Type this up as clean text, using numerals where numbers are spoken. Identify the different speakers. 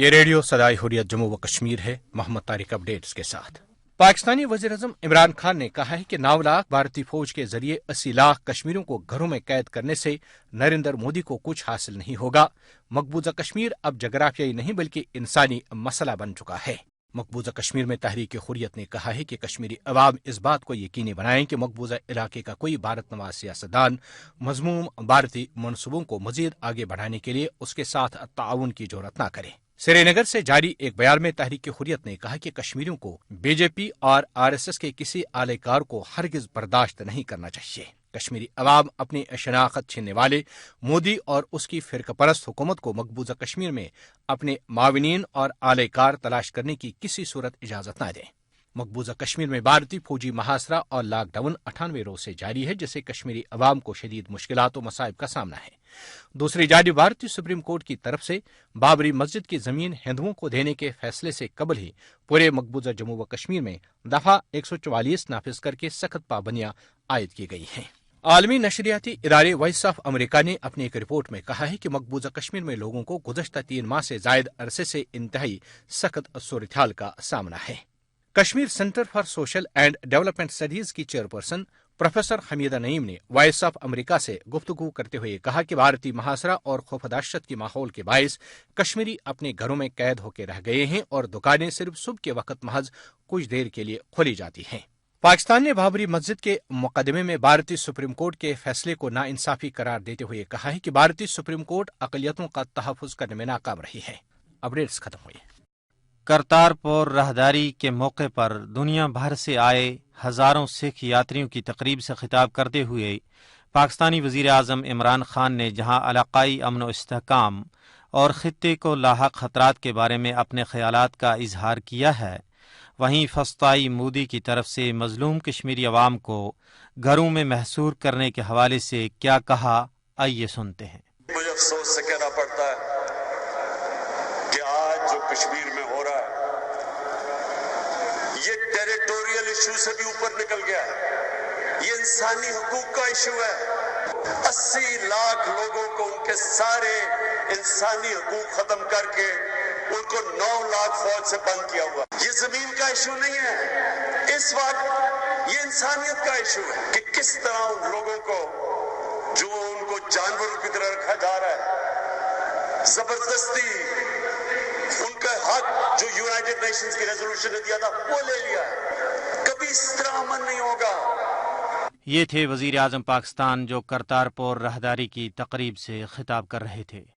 Speaker 1: یہ ریڈیو صدائے حریت جموں و کشمیر ہے۔ محمد طارق اپڈیٹس کے ساتھ۔ پاکستانی وزیر اعظم عمران خان نے کہا ہے کہ 9 لاکھ بھارتی فوج کے ذریعے 80 لاکھ کشمیریوں کو گھروں میں قید کرنے سے نریندر مودی کو کچھ حاصل نہیں ہوگا۔ مقبوضہ کشمیر اب جغرافیائی نہیں بلکہ انسانی مسئلہ بن چکا ہے۔ مقبوضہ کشمیر میں تحریک حریت نے کہا ہے کہ کشمیری عوام اس بات کو یقینی بنائیں کہ مقبوضہ علاقے کا کوئی بھارت نواز سیاستدان مذموم بھارتی منصوبوں کو مزید آگے بڑھانے کے لیے اس کے ساتھ تعاون کی جرات نہ کرے۔ سری نگر سے جاری ایک بیان میں تحریک حریت نے کہا کہ کشمیریوں کو بی جے پی اور RSS کے کسی اعلی کار کو ہرگز برداشت نہیں کرنا چاہیے۔ کشمیری عوام اپنی شناخت چھیننے والے مودی اور اس کی فرقہ پرست حکومت کو مقبوضہ کشمیر میں اپنے معاونین اور اعلی کار تلاش کرنے کی کسی صورت اجازت نہ دیں۔ مقبوضہ کشمیر میں بھارتی فوجی محاصرہ اور لاک ڈاؤن 98 روز سے جاری ہے، جس سے کشمیری عوام کو شدید مشکلات و مصائب کا سامنا ہے۔ دوسری جانب بھارتی سپریم کورٹ کی طرف سے بابری مسجد کی زمین ہندوؤں کو دینے کے فیصلے سے قبل ہی پورے مقبوضہ جموں و کشمیر میں دفعہ 144 نافذ کر کے سخت پابندیاں عائد کی گئی ہیں۔ عالمی نشریاتی ادارے وائس آف امریکہ نے اپنی ایک رپورٹ میں کہا ہے کہ مقبوضہ کشمیر میں لوگوں کو گزشتہ 3 ماہ سے زائد عرصے سے انتہائی سخت صورتحال کا سامنا ہے۔ Kashmir centre for social and development studies کی چیئرپرسن پروفیسر حمیدہ نعیم نے وائس آف امریکہ سے گفتگو کرتے ہوئے کہا کہ بھارتی محاصرہ اور خوف و دہشت کے ماحول کے باعث کشمیری اپنے گھروں میں قید ہو کے رہ گئے ہیں اور دکانیں صرف صبح کے وقت محض کچھ دیر کے لیے کھولی جاتی ہیں۔ پاکستان نے بابری مسجد کے مقدمے میں بھارتی سپریم کورٹ کے فیصلے کو ناانصافی قرار دیتے ہوئے کہا ہے کہ بھارتی سپریم کورٹ اقلیتوں کا تحفظ کرنے میں ناکام رہی ہے۔ اپڈیٹس ختم ہوئی۔
Speaker 2: کرتارپور راہداری کے موقع پر دنیا بھر سے آئے ہزاروں سکھ یاتریوں کی تقریب سے خطاب کرتے ہوئے پاکستانی وزیر اعظم عمران خان نے جہاں علاقائی امن و استحکام اور خطے کو لاحق خطرات کے بارے میں اپنے خیالات کا اظہار کیا ہے، وہیں فسطائی مودی کی طرف سے مظلوم کشمیری عوام کو گھروں میں محصور کرنے کے حوالے سے کیا کہا، آئیے سنتے ہیں۔
Speaker 3: مجھے افسوس سے کہنا پڑتا ہے کہ آج جو کشمیر میں ہو رہا ہے یہ ٹیریٹوریل ایشو سے بھی اوپر نکل گیا ہے، یہ انسانی حقوق کا ایشو ہے۔ 80 لاکھ لوگوں کو ان کے سارے انسانی حقوق ختم کر کے ان کو 9 لاکھ فوج سے بند کیا ہوا۔ یہ زمین کا ایشو نہیں ہے، اس وقت یہ انسانیت کا ایشو ہے کہ کس طرح ان لوگوں کو جو ان کو جانوروں کی طرح رکھا جا رہا ہے، زبردستی ان کا حق جو یونائٹڈ نیشنز کی ریزولوشن نے دیا تھا وہ لے لیا ہے۔ کبھی اس طرح امن نہیں ہوگا۔
Speaker 2: یہ تھے وزیر اعظم پاکستان جو کرتارپور راہداری کی تقریب سے خطاب کر رہے تھے۔